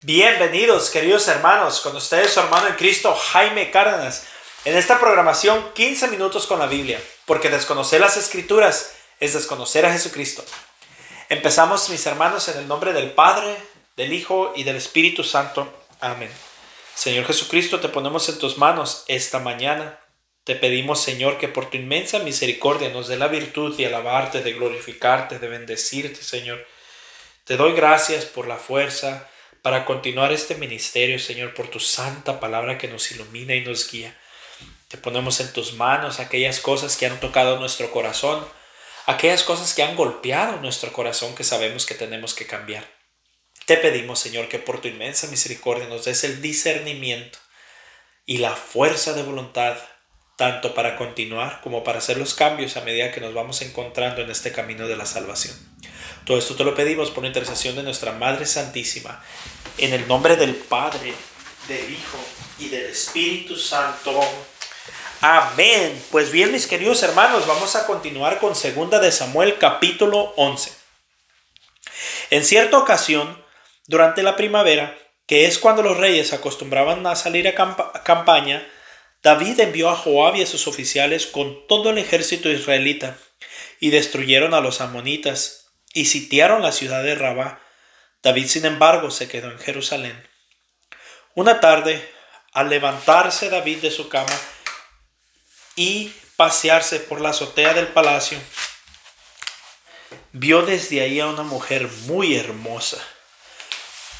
Bienvenidos, queridos hermanos, con ustedes su hermano en Cristo, Jaime Cárdenas, en esta programación 15 minutos con la Biblia, porque desconocer las Escrituras es desconocer a Jesucristo. Empezamos, mis hermanos, en el nombre del Padre, del Hijo y del Espíritu Santo. Amén. Señor Jesucristo, te ponemos en tus manos esta mañana. Te pedimos, Señor, que por tu inmensa misericordia nos dé la virtud de alabarte, de glorificarte, de bendecirte, Señor. Te doy gracias por la fuerza para continuar este ministerio, Señor, por tu santa palabra que nos ilumina y nos guía. Te ponemos en tus manos aquellas cosas que han tocado nuestro corazón, aquellas cosas que han golpeado nuestro corazón que sabemos que tenemos que cambiar. Te pedimos, Señor, que por tu inmensa misericordia nos des el discernimiento y la fuerza de voluntad, tanto para continuar como para hacer los cambios a medida que nos vamos encontrando en este camino de la salvación. Todo esto te lo pedimos por la intercesión de nuestra Madre Santísima, en el nombre del Padre, del Hijo y del Espíritu Santo. Amén. Pues bien, mis queridos hermanos, vamos a continuar con 2 de Samuel capítulo 11. En cierta ocasión, durante la primavera, que es cuando los reyes acostumbraban a salir a campaña, David envió a Joab y a sus oficiales con todo el ejército israelita y destruyeron a los amonitas y sitiaron la ciudad de Rabá. David, sin embargo, se quedó en Jerusalén. Una tarde, al levantarse David de su cama y pasearse por la azotea del palacio, vio desde ahí a una mujer muy hermosa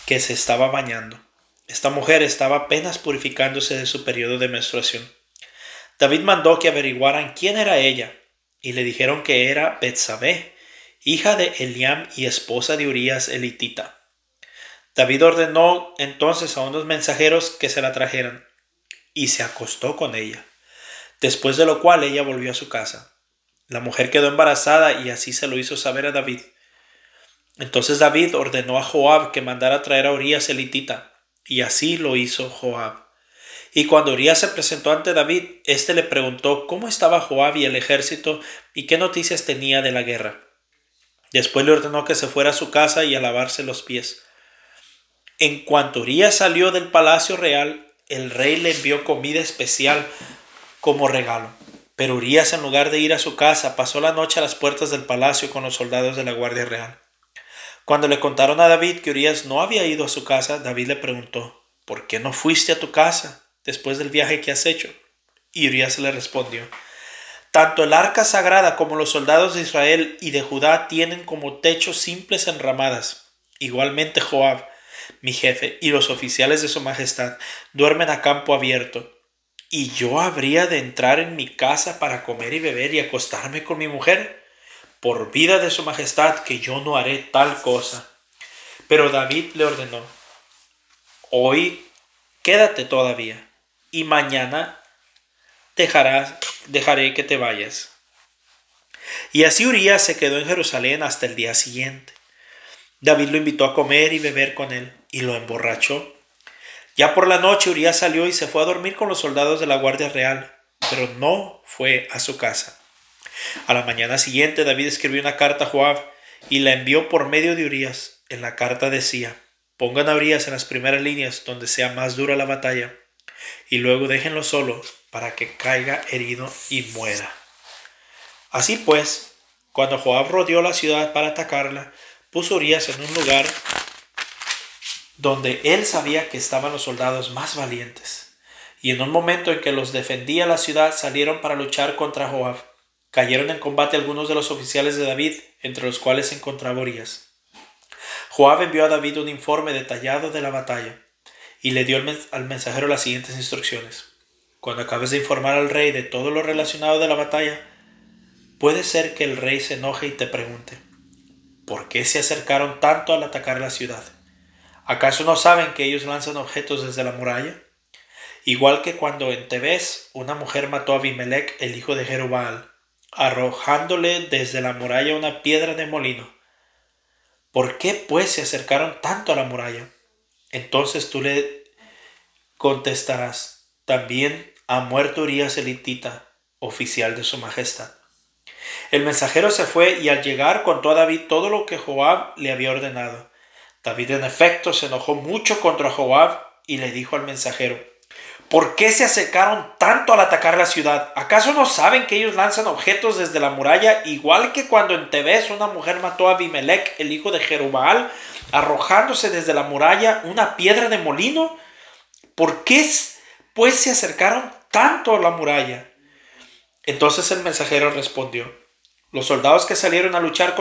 que se estaba bañando. Esta mujer estaba apenas purificándose de su periodo de menstruación. David mandó que averiguaran quién era ella, y le dijeron que era Betsabé, hija de Eliam y esposa de Urías elitita. David ordenó entonces a unos mensajeros que se la trajeran, y se acostó con ella, después de lo cual ella volvió a su casa. La mujer quedó embarazada y así se lo hizo saber a David. Entonces David ordenó a Joab que mandara traer a Urías elitita, y así lo hizo Joab. Y cuando Urías se presentó ante David, éste le preguntó cómo estaba Joab y el ejército y qué noticias tenía de la guerra. Después le ordenó que se fuera a su casa y a lavarse los pies. En cuanto Urías salió del palacio real, el rey le envió comida especial como regalo. Pero Urías, en lugar de ir a su casa, pasó la noche a las puertas del palacio con los soldados de la Guardia Real. Cuando le contaron a David que Urías no había ido a su casa, David le preguntó: ¿por qué no fuiste a tu casa después del viaje que has hecho? Y Urías le respondió: tanto el arca sagrada como los soldados de Israel y de Judá tienen como techo simples enramadas. Igualmente Joab, mi jefe, y los oficiales de su majestad duermen a campo abierto. ¿Y yo habría de entrar en mi casa para comer y beber y acostarme con mi mujer? Por vida de su majestad que yo no haré tal cosa. Pero David le ordenó: hoy quédate todavía, y mañana dejaré que te vayas. Y así Urías se quedó en Jerusalén hasta el día siguiente. David lo invitó a comer y beber con él, y lo emborrachó. Ya por la noche Urías salió y se fue a dormir con los soldados de la Guardia Real, pero no fue a su casa. A la mañana siguiente David escribió una carta a Joab y la envió por medio de Urías. En la carta decía: pongan a Urías en las primeras líneas donde sea más dura la batalla, y luego déjenlo solo para que caiga herido y muera. Así pues, cuando Joab rodeó la ciudad para atacarla, puso a Urías en un lugar donde él sabía que estaban los soldados más valientes. Y en un momento en que los defendía la ciudad, salieron para luchar contra Joab. Cayeron en combate algunos de los oficiales de David, entre los cuales se encontraba Urías. Joab envió a David un informe detallado de la batalla, y le dio al mensajero las siguientes instrucciones: cuando acabes de informar al rey de todo lo relacionado de la batalla, puede ser que el rey se enoje y te pregunte: ¿por qué se acercaron tanto al atacar la ciudad? ¿Acaso no saben que ellos lanzan objetos desde la muralla? Igual que cuando en Tebes una mujer mató a Abimelech, el hijo de Jerubbaal, arrojándole desde la muralla una piedra de molino. ¿Por qué pues se acercaron tanto a la muralla? Entonces tú le contestarás: también ha muerto Urías elitita, oficial de su majestad. El mensajero se fue y al llegar contó a David todo lo que Joab le había ordenado. David en efecto se enojó mucho contra Joab y le dijo al mensajero: ¿por qué se acercaron tanto al atacar la ciudad? ¿Acaso no saben que ellos lanzan objetos desde la muralla, igual que cuando en Tebes una mujer mató a Abimelech, el hijo de Jerubbaal, arrojándose desde la muralla una piedra de molino? ¿Por qué pues se acercaron tanto a la muralla? Entonces el mensajero respondió: los soldados que salieron a luchar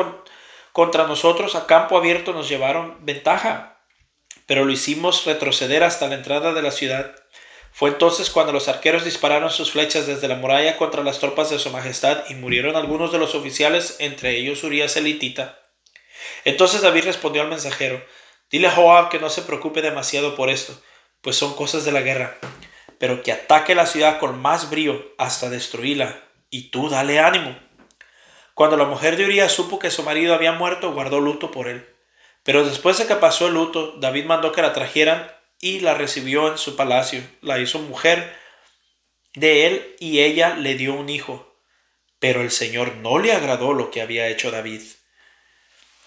contra nosotros a campo abierto nos llevaron ventaja, pero lo hicimos retroceder hasta la entrada de la ciudad. Fue entonces cuando los arqueros dispararon sus flechas desde la muralla contra las tropas de su majestad y murieron algunos de los oficiales, entre ellos Urías el hitita. Entonces David respondió al mensajero: dile a Joab que no se preocupe demasiado por esto, pues son cosas de la guerra, pero que ataque la ciudad con más brío hasta destruirla, y tú dale ánimo. Cuando la mujer de Urías supo que su marido había muerto, guardó luto por él. Pero después de que pasó el luto, David mandó que la trajeran y la recibió en su palacio. La hizo mujer de él y ella le dio un hijo. Pero el Señor no le agradó lo que había hecho David.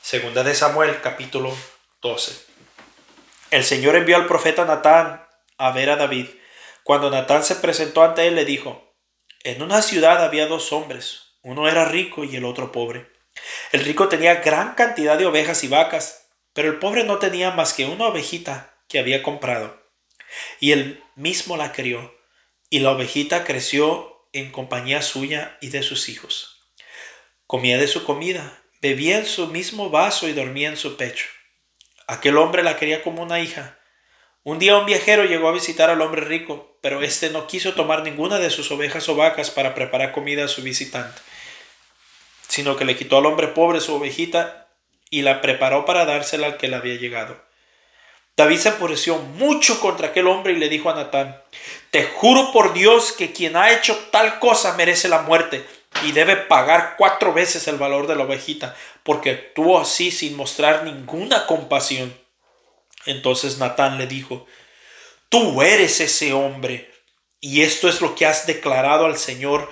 Segunda de Samuel, capítulo 12. El Señor envió al profeta Natán a ver a David. Cuando Natán se presentó ante él, le dijo: en una ciudad había dos hombres. Uno era rico y el otro pobre. El rico tenía gran cantidad de ovejas y vacas, pero el pobre no tenía más que una ovejita que había comprado. Y él mismo la crió, y la ovejita creció en compañía suya y de sus hijos. Comía de su comida, bebía en su mismo vaso y dormía en su pecho. Aquel hombre la quería como una hija. Un día un viajero llegó a visitar al hombre rico, pero éste no quiso tomar ninguna de sus ovejas o vacas para preparar comida a su visitante, sino que le quitó al hombre pobre su ovejita y la preparó para dársela al que le había llegado. David se enfureció mucho contra aquel hombre y le dijo a Natán: te juro por Dios que quien ha hecho tal cosa merece la muerte y debe pagar 4 veces el valor de la ovejita, porque actuó así sin mostrar ninguna compasión. Entonces Natán le dijo: tú eres ese hombre, y esto es lo que has declarado al Señor,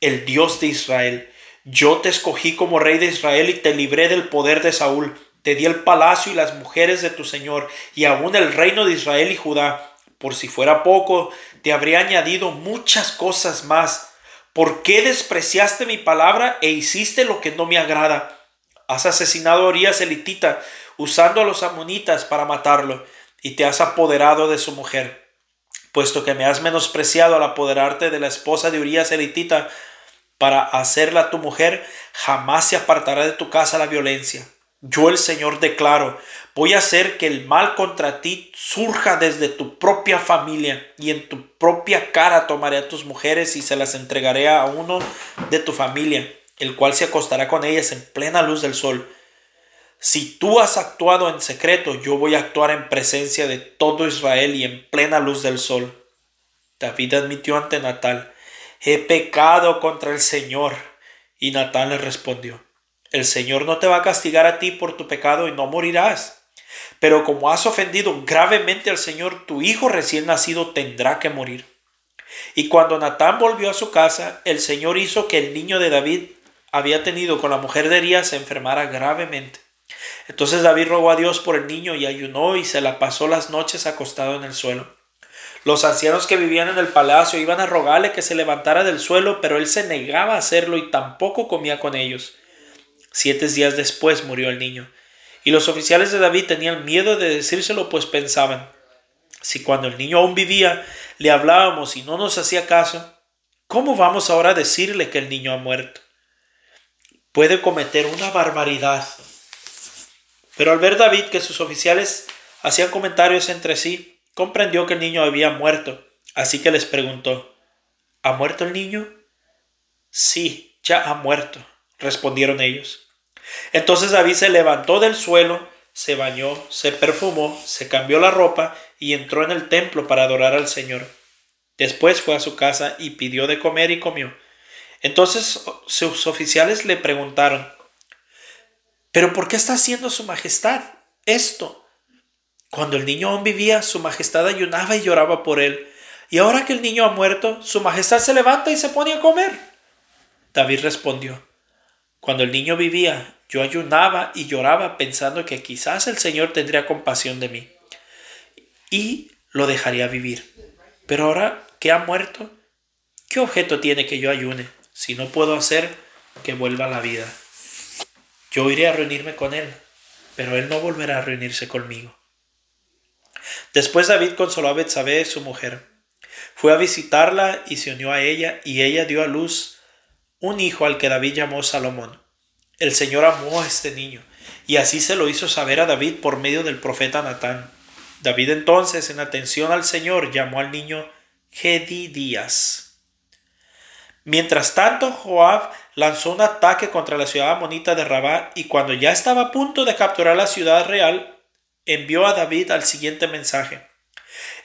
el Dios de Israel. Yo te escogí como rey de Israel y te libré del poder de Saúl. Te di el palacio y las mujeres de tu Señor, y aún el reino de Israel y Judá. Por si fuera poco, te habría añadido muchas cosas más. ¿Por qué despreciaste mi palabra e hiciste lo que no me agrada? Has asesinado a Urías el hitita, usando a los amonitas para matarlo, y te has apoderado de su mujer. Puesto que me has menospreciado al apoderarte de la esposa de Urías el hitita para hacerla tu mujer, jamás se apartará de tu casa la violencia. Yo, el Señor, declaro: voy a hacer que el mal contra ti surja desde tu propia familia, y en tu propia cara tomaré a tus mujeres y se las entregaré a uno de tu familia, el cual se acostará con ellas en plena luz del sol. Si tú has actuado en secreto, yo voy a actuar en presencia de todo Israel y en plena luz del sol. David admitió ante Natán: he pecado contra el Señor. Y Natán le respondió: el Señor no te va a castigar a ti por tu pecado y no morirás. Pero como has ofendido gravemente al Señor, tu hijo recién nacido tendrá que morir. Y cuando Natán volvió a su casa, el Señor hizo que el niño de David había tenido con la mujer de Urías se enfermara gravemente. Entonces David rogó a Dios por el niño y ayunó y se la pasó las noches acostado en el suelo. Los ancianos que vivían en el palacio iban a rogarle que se levantara del suelo, pero él se negaba a hacerlo y tampoco comía con ellos. 7 días después murió el niño, y los oficiales de David tenían miedo de decírselo, pues pensaban: si cuando el niño aún vivía le hablábamos y no nos hacía caso, ¿cómo vamos ahora a decirle que el niño ha muerto? Puede cometer una barbaridad. Pero al ver David que sus oficiales hacían comentarios entre sí, comprendió que el niño había muerto, así que les preguntó: ¿ha muerto el niño? Sí, ya ha muerto, respondieron ellos. Entonces David se levantó del suelo, se bañó, se perfumó, se cambió la ropa y entró en el templo para adorar al Señor. Después fue a su casa y pidió de comer y comió. Entonces sus oficiales le preguntaron: ¿pero por qué está haciendo su majestad esto? Cuando el niño aún vivía, su majestad ayunaba y lloraba por él. Y ahora que el niño ha muerto, su majestad se levanta y se pone a comer. David respondió: cuando el niño vivía, yo ayunaba y lloraba pensando que quizás el Señor tendría compasión de mí y lo dejaría vivir. Pero ahora que ha muerto, ¿qué objeto tiene que yo ayune si no puedo hacer que vuelva a la vida? Yo iré a reunirme con él, pero él no volverá a reunirse conmigo. Después David consoló a Betsabé, su mujer. Fue a visitarla y se unió a ella, y ella dio a luz un hijo al que David llamó Salomón. El Señor amó a este niño, y así se lo hizo saber a David por medio del profeta Natán. David entonces, en atención al Señor, llamó al niño Jedidías. Mientras tanto, Joab lanzó un ataque contra la ciudad amonita de Rabá, y cuando ya estaba a punto de capturar la ciudad real, envió a David al siguiente mensaje: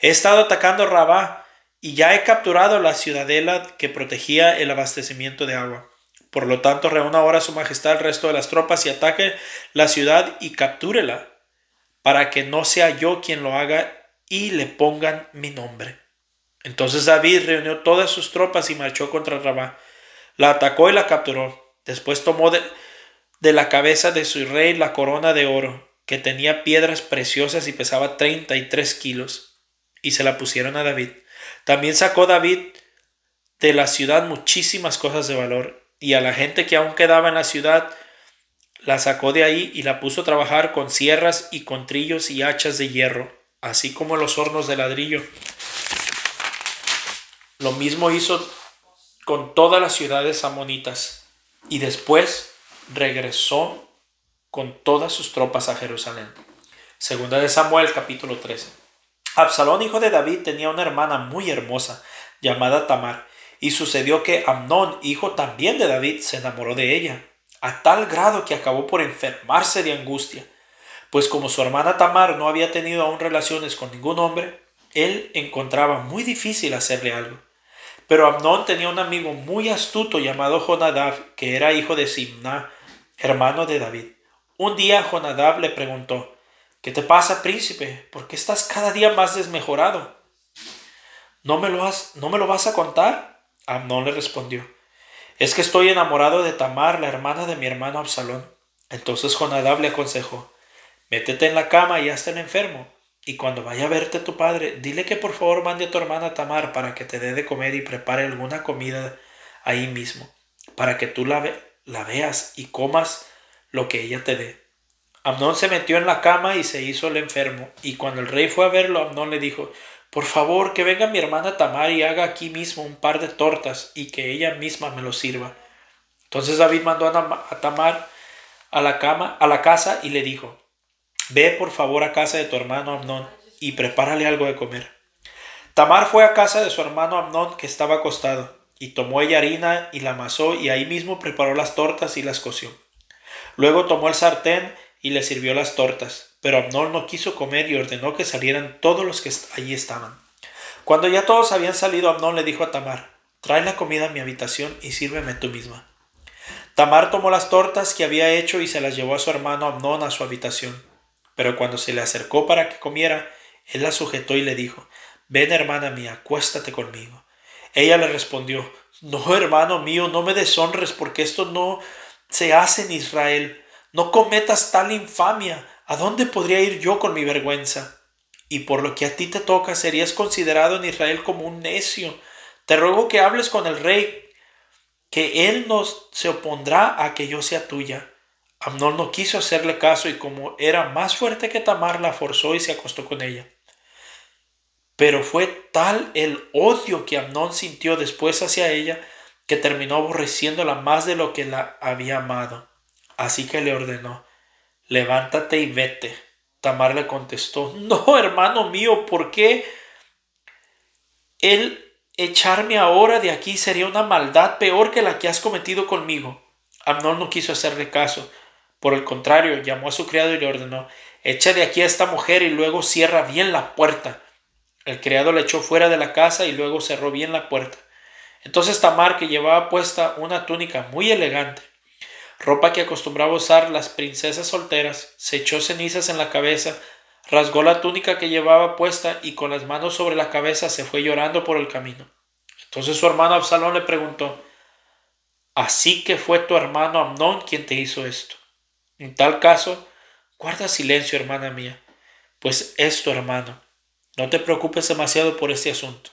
he estado atacando Rabá, y ya he capturado la ciudadela que protegía el abastecimiento de agua. Por lo tanto, reúna ahora a su majestad el resto de las tropas y ataque la ciudad y captúrela, para que no sea yo quien lo haga y le pongan mi nombre. Entonces David reunió todas sus tropas y marchó contra Rabá. La atacó y la capturó. Después tomó de la cabeza de su rey la corona de oro, que tenía piedras preciosas y pesaba 33 kilos, y se la pusieron a David. También sacó David de la ciudad muchísimas cosas de valor, y a la gente que aún quedaba en la ciudad la sacó de ahí y la puso a trabajar con sierras y con trillos y hachas de hierro, así como los hornos de ladrillo. Lo mismo hizo con todas las ciudades amonitas, y después regresó con todas sus tropas a Jerusalén. Segunda de Samuel, capítulo 13. Absalón, hijo de David, tenía una hermana muy hermosa, llamada Tamar, y sucedió que Amnón, hijo también de David, se enamoró de ella, a tal grado que acabó por enfermarse de angustia, pues como su hermana Tamar no había tenido aún relaciones con ningún hombre, él encontraba muy difícil hacerle algo. Pero Amnón tenía un amigo muy astuto llamado Jonadab, que era hijo de Simná, hermano de David. Un día Jonadab le preguntó: ¿qué te pasa, príncipe? ¿Por qué estás cada día más desmejorado? ¿No me lo vas a contar? Amnón le respondió: es que estoy enamorado de Tamar, la hermana de mi hermano Absalón. Entonces Jonadab le aconsejó: métete en la cama y hazte el enfermo, y cuando vaya a verte tu padre, dile que por favor mande a tu hermana Tamar para que te dé de comer y prepare alguna comida ahí mismo, para que tú la veas y comas lo que ella te dé. Amnón se metió en la cama y se hizo el enfermo, y cuando el rey fue a verlo, Amnón le dijo: por favor, que venga mi hermana Tamar y haga aquí mismo un par de tortas, y que ella misma me lo sirva. Entonces David mandó a Tamar a la casa y le dijo: ve por favor a casa de tu hermano Amnón y prepárale algo de comer. Tamar fue a casa de su hermano Amnón, que estaba acostado, y tomó ella harina y la amasó, y ahí mismo preparó las tortas y las coció. Luego tomó el sartén y le sirvió las tortas, pero Amnón no quiso comer y ordenó que salieran todos los que allí estaban. Cuando ya todos habían salido, Amnón le dijo a Tamar: trae la comida a mi habitación y sírveme tú misma. Tamar tomó las tortas que había hecho y se las llevó a su hermano Amnón a su habitación. Pero cuando se le acercó para que comiera, él la sujetó y le dijo: ven, hermana mía, acuéstate conmigo. Ella le respondió: no, hermano mío, no me deshonres, porque esto no se hace en Israel. No cometas tal infamia. ¿A dónde podría ir yo con mi vergüenza? Y por lo que a ti te toca, serías considerado en Israel como un necio. Te ruego que hables con el rey, que él no se opondrá a que yo sea tuya. Amnón no quiso hacerle caso, y como era más fuerte que Tamar, la forzó y se acostó con ella. Pero fue tal el odio que Amnón sintió después hacia ella, que terminó aborreciéndola más de lo que la había amado. Así que le ordenó: levántate y vete. Tamar le contestó: no, hermano mío, ¿por qué? El echarme ahora de aquí sería una maldad peor que la que has cometido conmigo. Amnón no quiso hacerle caso. Por el contrario, llamó a su criado y le ordenó: echa de aquí a esta mujer y luego cierra bien la puerta. El criado la echó fuera de la casa y luego cerró bien la puerta. Entonces Tamar, que llevaba puesta una túnica muy elegante, ropa que acostumbraba usar las princesas solteras, se echó cenizas en la cabeza, rasgó la túnica que llevaba puesta y con las manos sobre la cabeza se fue llorando por el camino. Entonces su hermano Absalón le preguntó: ¿así que fue tu hermano Amnón quien te hizo esto? En tal caso, guarda silencio, hermana mía, pues es tu hermano. No te preocupes demasiado por este asunto.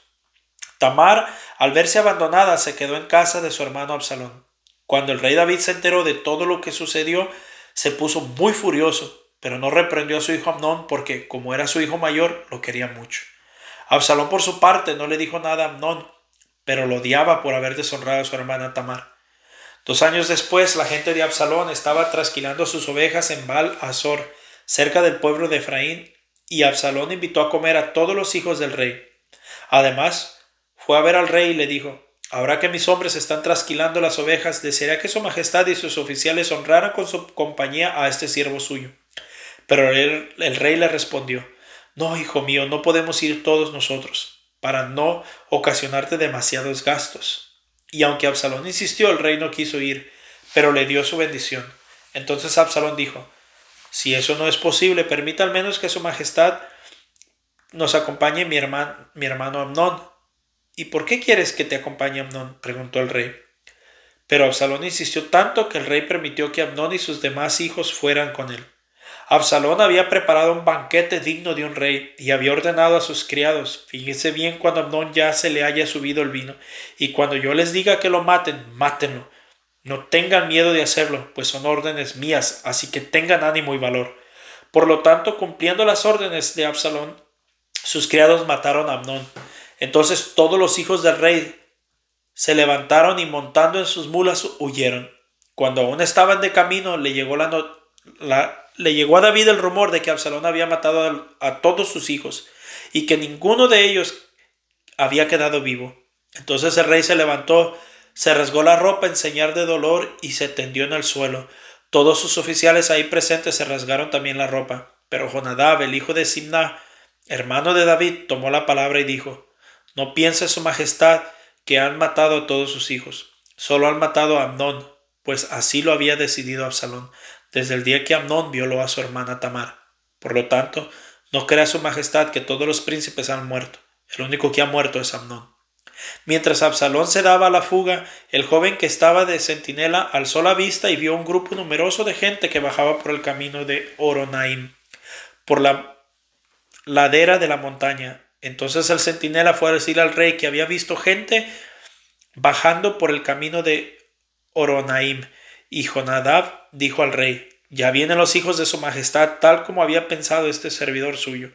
Tamar, al verse abandonada, se quedó en casa de su hermano Absalón. Cuando el rey David se enteró de todo lo que sucedió, se puso muy furioso, pero no reprendió a su hijo Amnón porque, como era su hijo mayor, lo quería mucho. Absalón, por su parte, no le dijo nada a Amnón, pero lo odiaba por haber deshonrado a su hermana Tamar. 2 años después, la gente de Absalón estaba trasquilando sus ovejas en Baal Azor, cerca del pueblo de Efraín, y Absalón invitó a comer a todos los hijos del rey. Además, fue a ver al rey y le dijo: ahora que mis hombres están trasquilando las ovejas, desearía que su majestad y sus oficiales honraran con su compañía a este siervo suyo. Pero el rey le respondió: no, hijo mío, no podemos ir todos nosotros, para no ocasionarte demasiados gastos. Y aunque Absalón insistió, el rey no quiso ir, pero le dio su bendición. Entonces Absalón dijo: si eso no es posible, permita al menos que su majestad nos acompañe mi hermano Amnón. ¿Y por qué quieres que te acompañe Amnón?, preguntó el rey. Pero Absalón insistió tanto que el rey permitió que Amnón y sus demás hijos fueran con él. Absalón había preparado un banquete digno de un rey y había ordenado a sus criados: fíjense bien cuando Amnón ya se le haya subido el vino, y cuando yo les diga que lo maten, mátenlo. No tengan miedo de hacerlo, pues son órdenes mías, así que tengan ánimo y valor. Por lo tanto, cumpliendo las órdenes de Absalón, sus criados mataron a Amnón. Entonces todos los hijos del rey se levantaron y, montando en sus mulas, huyeron. Cuando aún estaban de camino, le llegó a David el rumor de que Absalón había matado a todos sus hijos y que ninguno de ellos había quedado vivo. Entonces el rey se levantó, se rasgó la ropa en señal de dolor y se tendió en el suelo. Todos sus oficiales ahí presentes se rasgaron también la ropa. Pero Jonadab, el hijo de Simna, hermano de David, tomó la palabra y dijo: no piense su majestad que han matado a todos sus hijos. Solo han matado a Amnón, pues así lo había decidido Absalón, desde el día que Amnón violó a su hermana Tamar. Por lo tanto, no crea su majestad que todos los príncipes han muerto. El único que ha muerto es Amnón. Mientras Absalón se daba a la fuga, el joven que estaba de centinela alzó la vista y vio un grupo numeroso de gente que bajaba por el camino de Horonaim, por la ladera de la montaña. Entonces el centinela fue a decir al rey que había visto gente bajando por el camino de Horonaim, y Jonadab dijo al rey: ya vienen los hijos de su majestad, tal como había pensado este servidor suyo.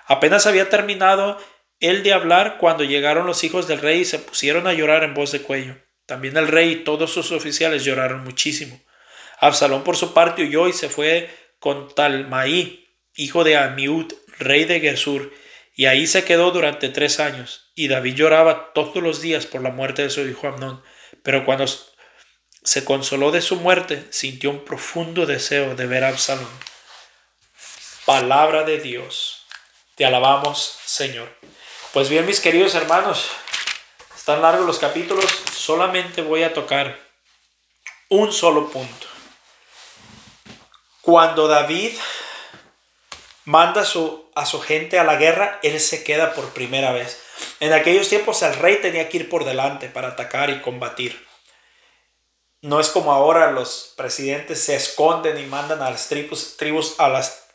Apenas había terminado él de hablar cuando llegaron los hijos del rey y se pusieron a llorar en voz de cuello. También el rey y todos sus oficiales lloraron muchísimo. Absalón, por su parte, huyó y se fue con Talmaí, hijo de Amiud, rey de Gesur, y ahí se quedó durante 3 años. Y David lloraba todos los días por la muerte de su hijo Amnón, pero cuando se consoló de su muerte, sintió un profundo deseo de ver a Absalón. Palabra de Dios. Te alabamos, Señor. Pues bien, mis queridos hermanos, están largos los capítulos, solamente voy a tocar un solo punto. Cuando David manda a su gente a la guerra, él se queda por primera vez. En aquellos tiempos el rey tenía que ir por delante para atacar y combatir. No es como ahora, los presidentes se esconden y mandan a las a las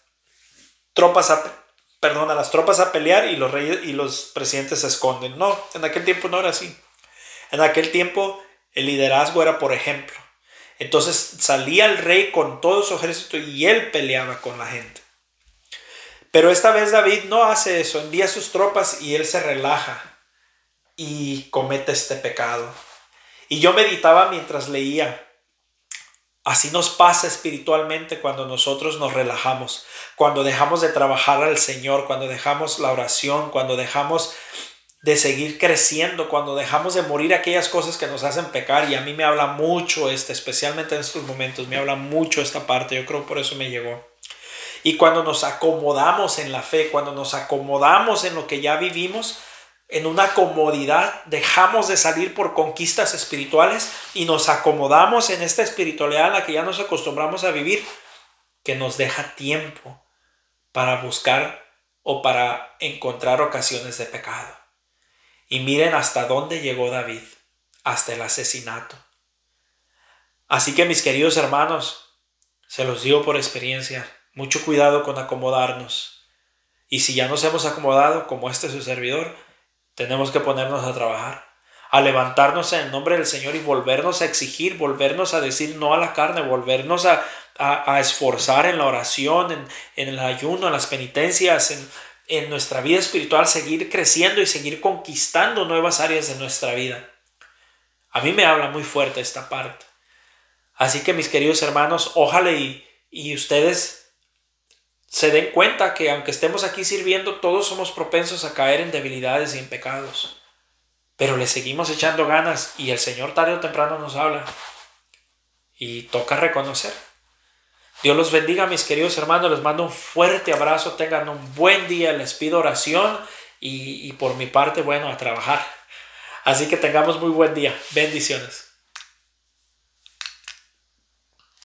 tropas a pelear, y los reyes y los presidentes se esconden. No, en aquel tiempo no era así. En aquel tiempo el liderazgo era por ejemplo. Entonces salía el rey con todo su ejército y él peleaba con la gente. Pero esta vez David no hace eso, envía sus tropas y él se relaja y comete este pecado. Y yo meditaba mientras leía: así nos pasa espiritualmente cuando nosotros nos relajamos, cuando dejamos de trabajar al Señor, cuando dejamos la oración, cuando dejamos de seguir creciendo, cuando dejamos de morir aquellas cosas que nos hacen pecar. Y a mí me habla mucho especialmente en estos momentos, me habla mucho esta parte, yo creo por eso me llegó. Y cuando nos acomodamos en la fe, cuando nos acomodamos en lo que ya vivimos, en una comodidad, dejamos de salir por conquistas espirituales y nos acomodamos en esta espiritualidad en la que ya nos acostumbramos a vivir, que nos deja tiempo para buscar o para encontrar ocasiones de pecado. Y miren hasta dónde llegó David, hasta el asesinato. Así que, mis queridos hermanos, Se los digo por experiencia. Mucho cuidado con acomodarnos. Y si ya nos hemos acomodado, como este su servidor, tenemos que ponernos a trabajar, a levantarnos en el nombre del Señor y volvernos a exigir, volvernos a decir no a la carne, volvernos a esforzar en la oración, en el ayuno, en las penitencias, en nuestra vida espiritual, seguir creciendo y seguir conquistando nuevas áreas de nuestra vida. A mí me habla muy fuerte esta parte. Así que mis queridos hermanos, ojalá y ustedes se den cuenta que aunque estemos aquí sirviendo, todos somos propensos a caer en debilidades y en pecados. Pero le seguimos echando ganas y el Señor tarde o temprano nos habla. Y toca reconocer. Dios los bendiga, mis queridos hermanos. Les mando un fuerte abrazo. Tengan un buen día. Les pido oración y por mi parte, bueno, a trabajar. Así que tengamos muy buen día. Bendiciones.